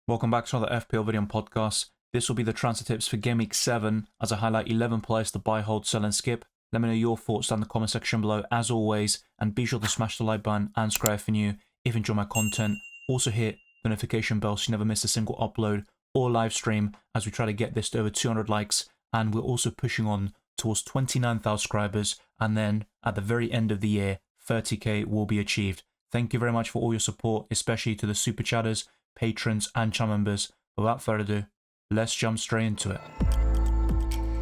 Welcome back to another FPL video and podcast. This will be the transfer tips for Game Week 7 as I highlight 11 players to buy, hold, sell and skip. Let me know your thoughts down in the comment section below as always, and be sure to smash the like button and subscribe if you're new if you enjoy my content. Also hit the notification bell so you never miss a single upload or live stream as we try to get this to over 200 likes, and we're also pushing on towards 29,000 subscribers, and then at the very end of the year 30k will be achieved. Thank you very much for all your support, especially to the super chatters, patrons and channel members. Without further ado, let's jump straight into it.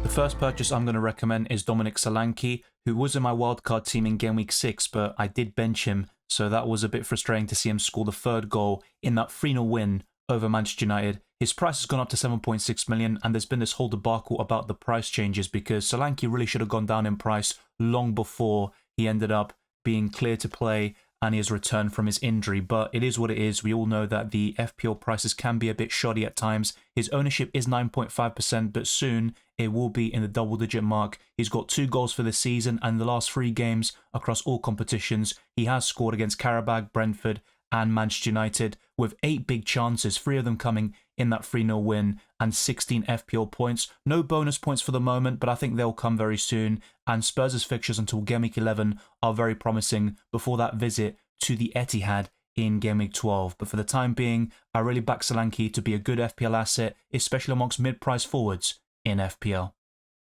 The first purchase I'm going to recommend is Dominic Solanke, who was in my wildcard team in Game Week 6, but I did bench him, so that was a bit frustrating to see him score the third goal in that 3-0 win over Manchester United. His price has gone up to 7.6 million, and there's been this whole debacle about the price changes because Solanke really should have gone down in price long before he ended up being cleared to play and he has returned from his injury, but it is what it is. We all know that the FPL prices can be a bit shoddy at times. His ownership is 9.5%, but soon it will be in the double-digit mark. He's got 2 goals for the season, and the last 3 games across all competitions, he has scored against Karabakh, Brentford, and Manchester United, with 8 big chances, 3 of them coming in that 3-0 win, and 16 FPL points. No bonus points for the moment, but I think they'll come very soon, and Spurs' fixtures until Game Week 11 are very promising before that visit to the Etihad in Game Week 12. But for the time being, I really back Solanke to be a good FPL asset, especially amongst mid-price forwards in FPL.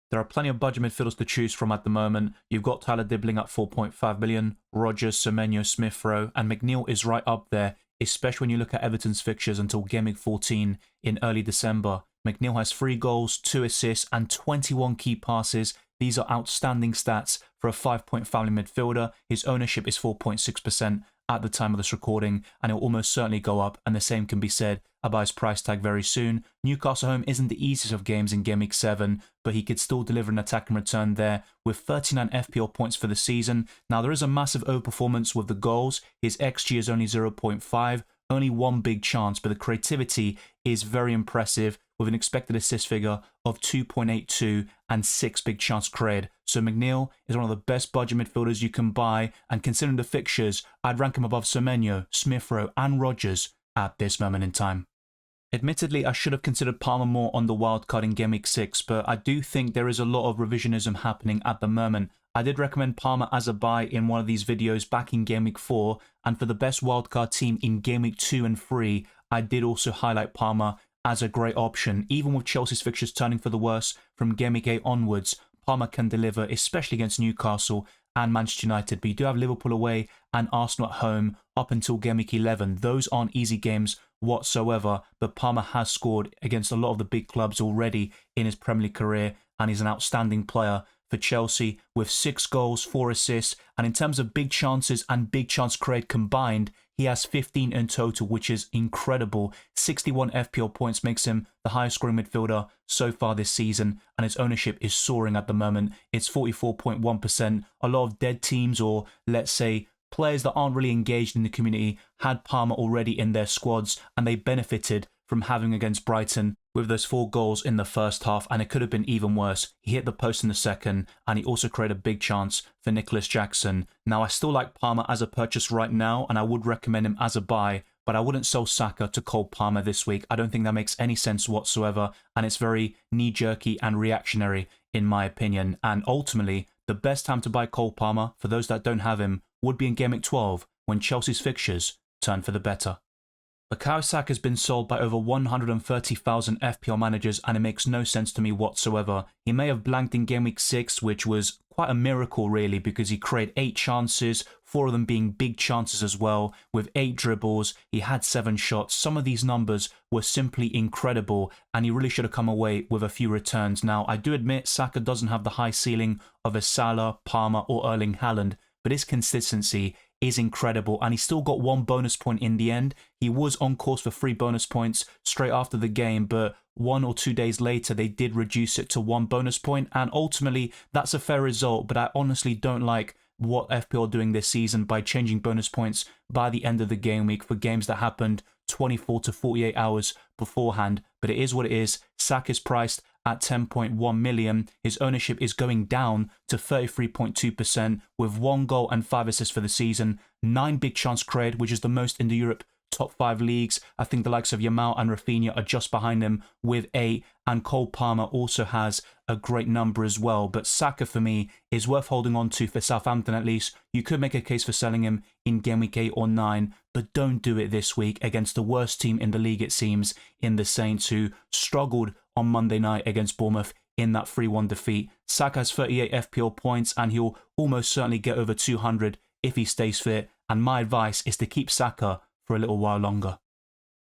There are plenty of budget midfielders to choose from at the moment. You've got Tyler Dibbling at 4.5 million, Rodgers, Semenyo, Smith-Rowe, and McNeil is right up there, especially when you look at Everton's fixtures until Game Week 14 in early December. McNeil has 3 goals, 2 assists, and 21 key passes. These are outstanding stats for a 5-point family midfielder. His ownership is 4.6% at the time of this recording, and it will almost certainly go up, and the same can be said about his price tag very soon. Newcastle home isn't the easiest of games in Game Week 7, but he could still deliver an attacking return there with 39 FPL points for the season. Now, there is a massive overperformance with the goals. His XG is only 0.5, only 1 big chance, but the creativity is very impressive with an expected assist figure of 2.82 and 6 big chance created. So McNeil is one of the best budget midfielders you can buy, and considering the fixtures, I'd rank him above Semenyo, Smith-Rowe and Rodgers at this moment in time. Admittedly, I should have considered Palmer more on the wildcard in Game Week 6, but I do think there is a lot of revisionism happening at the moment. I did recommend Palmer as a buy in one of these videos back in Game Week 4, and for the best wildcard team in Game Week 2 and 3, I did also highlight Palmer as a great option. Even with Chelsea's fixtures turning for the worse from Game Week 8 onwards, Palmer can deliver, especially against Newcastle and Manchester United. But you do have Liverpool away and Arsenal at home up until Game Week 11. Those aren't easy games whatsoever, but Palmer has scored against a lot of the big clubs already in his Premier League career, and he's an outstanding player for Chelsea with 6 goals, 4 assists, and in terms of big chances and big chance created combined, he has 15 in total, which is incredible. 61 FPL points makes him the highest scoring midfielder so far this season, and his ownership is soaring at the moment. It's 44.1%. A lot of dead teams, or let's say players that aren't really engaged in the community, had Palmer already in their squads, and they benefited from having against Brighton with those 4 goals in the first half, and it could have been even worse. He hit the post in the second, and he also created a big chance for Nicholas Jackson. Now, I still like Palmer as a purchase right now, and I would recommend him as a buy, but I wouldn't sell Saka to Cole Palmer this week. I don't think that makes any sense whatsoever, and it's very knee-jerky and reactionary in my opinion. And ultimately, the best time to buy Cole Palmer, for those that don't have him, would be in Game Week 12, when Chelsea's fixtures turn for the better. Bukayo Saka has been sold by over 130,000 FPL managers, and it makes no sense to me whatsoever. He may have blanked in Game Week 6, which was quite a miracle really, because he created 8 chances, 4 of them being big chances as well, with 8 dribbles. He had 7 shots. Some of these numbers were simply incredible, and he really should have come away with a few returns. Now, I do admit Saka doesn't have the high ceiling of a Salah, Palmer or Erling Haaland, but his consistency is incredible, and he still got 1 bonus point in the end. He was on course for 3 bonus points straight after the game, but 1 or 2 days later they did reduce it to 1 bonus point, and ultimately that's a fair result. But I honestly don't like what FPL are doing this season by changing bonus points by the end of the game week for games that happened 24 to 48 hours beforehand. But it is what it is. Saka is priced at 10.1 million. His ownership is going down to 33.2% with 1 goal and 5 assists for the season, 9 big chance created, which is the most in the Europe top 5 leagues. I think the likes of Yamal and Rafinha are just behind him with 8, and Cole Palmer also has a great number as well. But Saka, for me, is worth holding on to for Southampton at least. You could make a case for selling him in game week 8 or 9, but don't do it this week against the worst team in the league, it seems, in the Saints, who struggled on Monday night against Bournemouth in that 3-1 defeat. Saka has 38 FPL points, and he'll almost certainly get over 200 if he stays fit, and my advice is to keep Saka for a little while longer.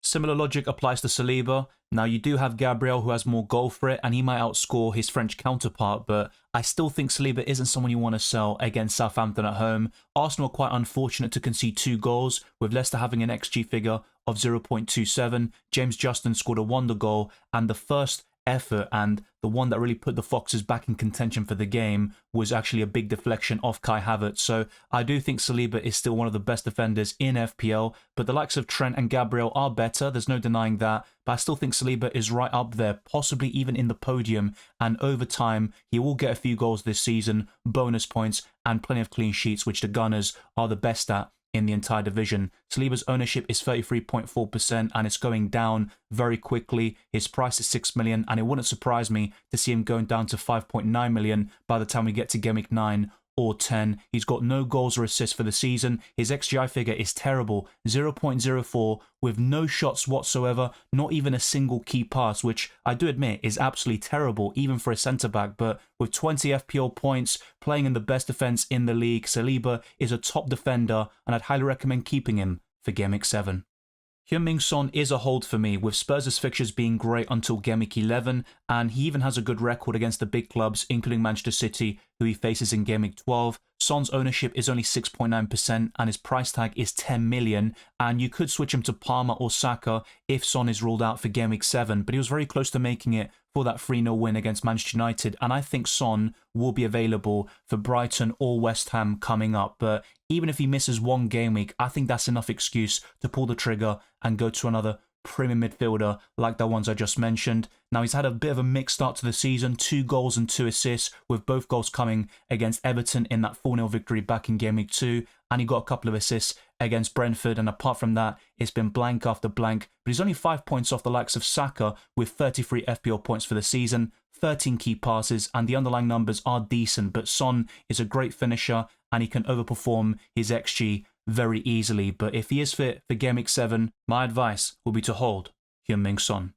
Similar logic applies to Saliba. Now, you do have Gabriel, who has more goal threat, and he might outscore his French counterpart, but I still think Saliba isn't someone you want to sell against Southampton at home. Arsenal are quite unfortunate to concede 2 goals, with Leicester having an XG figure of 0.27. James Justin scored a wonder goal, and the first effort, and the one that really put the Foxes back in contention for the game, was actually a big deflection off Kai Havertz. So I do think Saliba is still one of the best defenders in FPL, but the likes of Trent and Gabriel are better, there's no denying that, but I still think Saliba is right up there, possibly even in the podium, and over time he will get a few goals this season, bonus points, and plenty of clean sheets, which the Gunners are the best at in the entire division. Saliba's ownership is 33.4%, and it's going down very quickly. His price is 6 million, and it wouldn't surprise me to see him going down to 5.9 million by the time we get to game week 9 or 10. He's got no goals or assists for the season. His XGI figure is terrible, 0.04, with no shots whatsoever, not even a single key pass, which I do admit is absolutely terrible, even for a centre-back. But with 20 FPL points, playing in the best defence in the league, Saliba is a top defender, and I'd highly recommend keeping him for game week 7. Heung-min Son is a hold for me, with Spurs' fixtures being great until game week 11, and he even has a good record against the big clubs, including Manchester City, who he faces in game week 12. Son's ownership is only 6.9%, and his price tag is 10 million, and you could switch him to Palmer or Saka if Son is ruled out for game week 7, but he was very close to making it for that 3-0 win against Manchester United, and I think Son will be available for Brighton or West Ham coming up. But even if he misses one game week, I think that's enough excuse to pull the trigger and go to another premium midfielder like the ones I just mentioned. Now, he's had a bit of a mixed start to the season, 2 goals and 2 assists, with both goals coming against Everton in that 4-0 victory back in game week 2, and he got a couple of assists against Brentford, and apart from that, it's been blank after blank, but he's only 5 points off the likes of Saka with 33 FPL points for the season, 13 key passes, and the underlying numbers are decent, but Son is a great finisher, and he can overperform his XG very easily. But if he is fit for game week 7, my advice will be to hold Heung-min Son.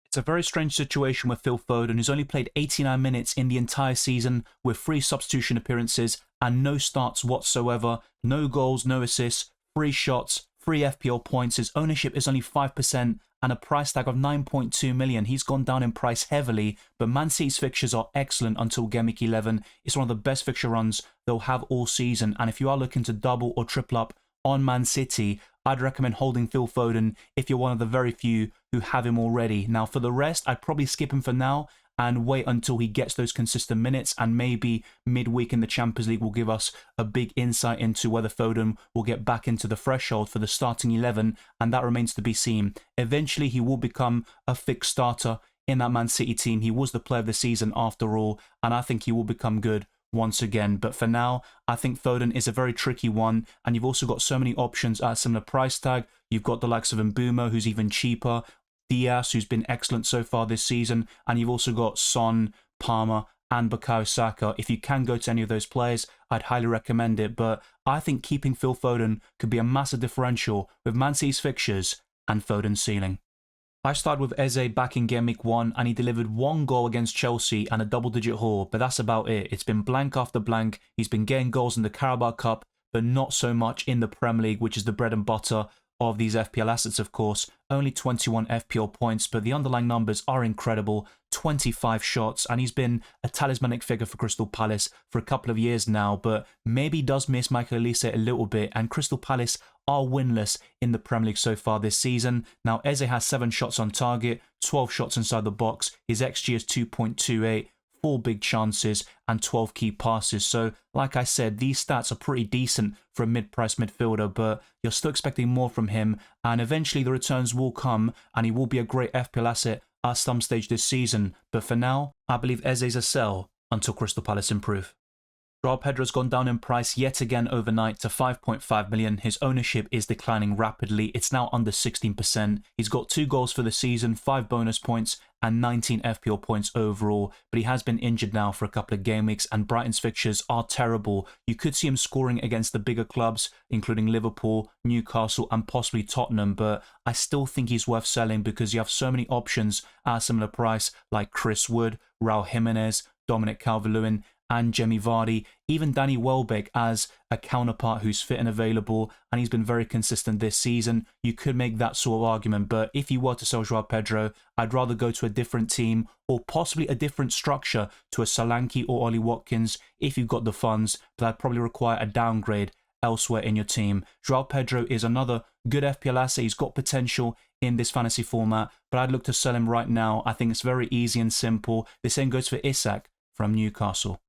It's a very strange situation with Phil Foden, who's only played 89 minutes in the entire season with 3 substitution appearances and no starts whatsoever, no goals, no assists, 3 shots, 3 FPL points. His ownership is only 5% and a price tag of 9.2 million. He's gone down in price heavily, but Man City's fixtures are excellent until game week 11. It's one of the best fixture runs they'll have all season, and if you are looking to double or triple up on Man City, I'd recommend holding Phil Foden if you're one of the very few who have him already. Now, for the rest, I'd probably skip him for now and wait until he gets those consistent minutes, and maybe midweek in the Champions League will give us a big insight into whether Foden will get back into the threshold for the starting 11, and that remains to be seen. Eventually, he will become a fixed starter in that Man City team. He was the player of the season after all, and I think he will become good once again. But for now, I think Foden is a very tricky one, and you've also got so many options at a similar price tag. You've got the likes of Mbeumo, who's even cheaper, Diaz, who's been excellent so far this season, and you've also got Son, Palmer, and Bukayo Saka. If you can go to any of those players, I'd highly recommend it, but I think keeping Phil Foden could be a massive differential with Man City's fixtures and Foden's ceiling. I started with Eze back in game week 1, and he delivered 1 goal against Chelsea and a double-digit haul, but that's about it. It's been blank after blank. He's been getting goals in the Carabao Cup, but not so much in the Premier League, which is the bread and butter of these FPL assets, of course. Only 21 FPL points, but the underlying numbers are incredible. 25 shots, and he's been a talismanic figure for Crystal Palace for a couple of years now, but maybe does miss Michael Olise a little bit, and Crystal Palace are winless in the Premier League so far this season. Now, Eze has 7 shots on target, 12 shots inside the box. His XG is 2.28, 4 big chances, and 12 key passes. So, like I said, these stats are pretty decent for a mid-price midfielder, but you're still expecting more from him, and eventually the returns will come, and he will be a great FPL asset at some stage this season. But for now, I believe Eze is a sell until Crystal Palace improve. Joao Pedro's gone down in price yet again overnight to 5.5 million. His ownership is declining rapidly. It's now under 16%. He's got 2 goals for the season, 5 bonus points, and 19 FPL points overall, but he has been injured now for a couple of game weeks, and Brighton's fixtures are terrible. You could see him scoring against the bigger clubs, including Liverpool, Newcastle, and possibly Tottenham, but I still think he's worth selling because you have so many options at a similar price, like Chris Wood, Raul Jimenez, Dominic Calvert-Lewin, and Jamie Vardy, even Danny Welbeck as a counterpart who's fit and available, and he's been very consistent this season. You could make that sort of argument, but if you were to sell Joao Pedro, I'd rather go to a different team or possibly a different structure to a Solanke or Ollie Watkins if you've got the funds, but I'd probably require a downgrade elsewhere in your team. Joao Pedro is another good FPL asset. He's got potential in this fantasy format, but I'd look to sell him right now. I think it's very easy and simple. The same goes for Isak from Newcastle.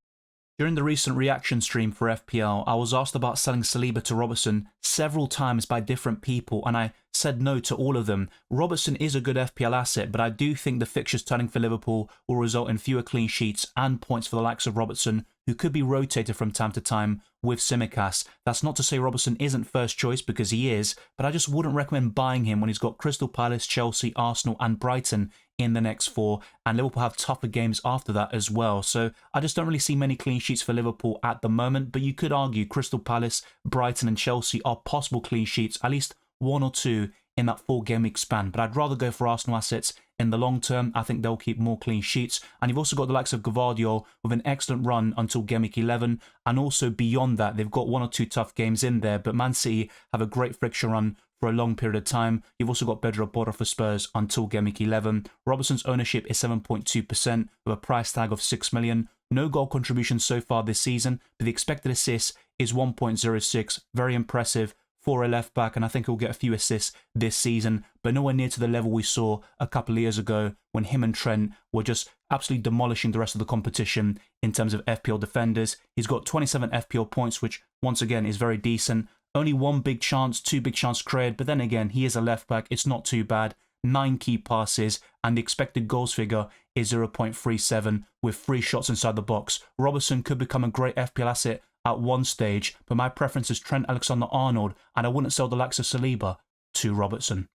During the recent reaction stream for FPL, I was asked about selling Saliba to Robertson several times by different people, and I said no to all of them. Robertson is a good FPL asset, but I do think the fixtures turning for Liverpool will result in fewer clean sheets and points for the likes of Robertson, who could be rotated from time to time with Tsimikas. That's not to say Robertson isn't first choice, because he is, but I just wouldn't recommend buying him when he's got Crystal Palace, Chelsea, Arsenal and Brighton in the next 4, and Liverpool have tougher games after that as well. So I just don't really see many clean sheets for Liverpool at the moment, but you could argue Crystal Palace, Brighton and Chelsea are possible clean sheets, at least 1 or 2 in that 4 game week span. But I'd rather go for Arsenal assets in the long term. I think they'll keep more clean sheets. And you've also got the likes of Gvardiol with an excellent run until game week 11. And also beyond that, they've got 1 or 2 tough games in there. But Man City have a great fixture run for a long period of time. You've also got Pedro Porro for Spurs until game week 11. Robertson's ownership is 7.2% with a price tag of 6 million. No goal contribution so far this season, but the expected assist is 1.06. Very impressive for a left back, and I think he'll get a few assists this season, but nowhere near to the level we saw a couple of years ago when him and Trent were just absolutely demolishing the rest of the competition in terms of FPL defenders. He's got 27 FPL points, which once again is very decent. Only 1 big chance, 2 big chances created, but then again, he is a left back. It's not too bad. 9 key passes, and the expected goals figure is 0.37 with 3 shots inside the box. Robertson could become a great FPL asset at one stage, but my preference is Trent Alexander-Arnold, and I wouldn't sell the likes of Saliba to Robertson.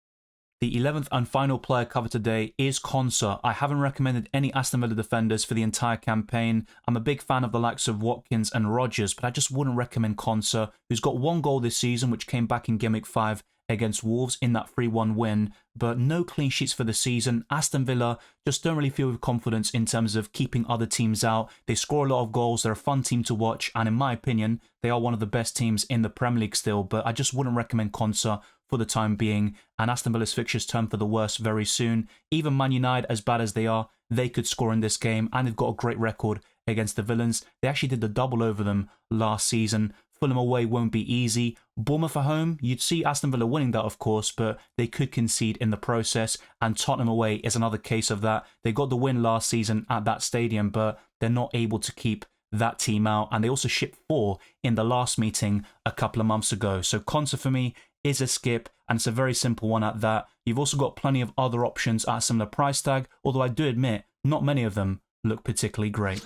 The 11th and final player covered today is Konsa. I haven't recommended any Aston Villa defenders for the entire campaign. I'm a big fan of the likes of Watkins and Rodgers, but I just wouldn't recommend Konsa, who's got 1 goal this season, which came back in game week 5 against Wolves in that 3-1 win, but no clean sheets for the season. Aston Villa just don't really feel with confidence in terms of keeping other teams out. They score a lot of goals, they're a fun team to watch, and in my opinion, they are one of the best teams in the Premier League still, but I just wouldn't recommend Konsa for the time being, and Aston Villa's fixtures turn for the worse very soon. Even Man United, as bad as they are, they could score in this game, and they've got a great record against the Villains. They actually did the double over them last season. Fulham away won't be easy. Bournemouth at home, you'd see Aston Villa winning that, of course, but they could concede in the process. And Tottenham away is another case of that. They got the win last season at that stadium, but they're not able to keep that team out. And they also shipped 4 in the last meeting a couple of months ago. So Konsa for me is a skip, and it's a very simple one at that. You've also got plenty of other options at a similar price tag, although I do admit not many of them look particularly great.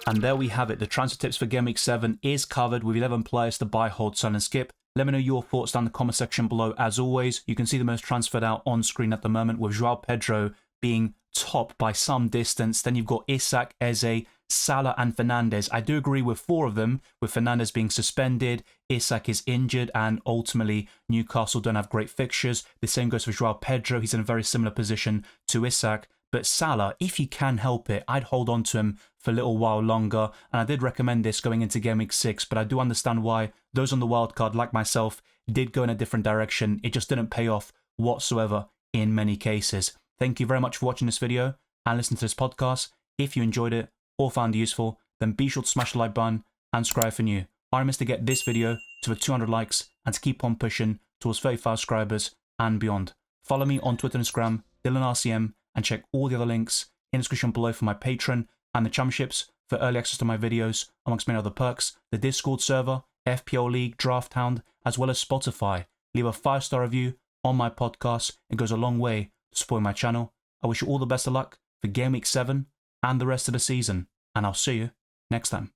And there we have it. The transfer tips for Game Week 7 is covered with 11 players to buy, hold, sell and skip. Let me know your thoughts down in the comment section below. As always, you can see the most transferred out on screen at the moment, with Joao Pedro being top by some distance. Then you've got Isak, Eze, Salah and Fernandes. I do agree with 4 of them, with Fernandes being suspended, Isak is injured, and ultimately Newcastle don't have great fixtures. The same goes for Joao Pedro. He's in a very similar position to Isak. But Salah, if you can help it, I'd hold on to him for a little while longer. And I did recommend this going into Game Week 6, but I do understand why those on the wildcard, like myself, did go in a different direction. It just didn't pay off whatsoever in many cases. Thank you very much for watching this video and listening to this podcast. If you enjoyed it or found it useful, then be sure to smash the like button and subscribe for new. Our aim is to get this video to 200 likes and to keep on pushing towards 35 subscribers and beyond. Follow me on Twitter and Instagram, DylanRCM, and check all the other links in the description below for my Patreon and the championships for early access to my videos, amongst many other perks, the Discord server, FPL League, Draft Hound, as well as Spotify. Leave a 5-star review on my podcast. It goes a long way to support my channel. I wish you all the best of luck for Game Week 7 and the rest of the season, and I'll see you next time.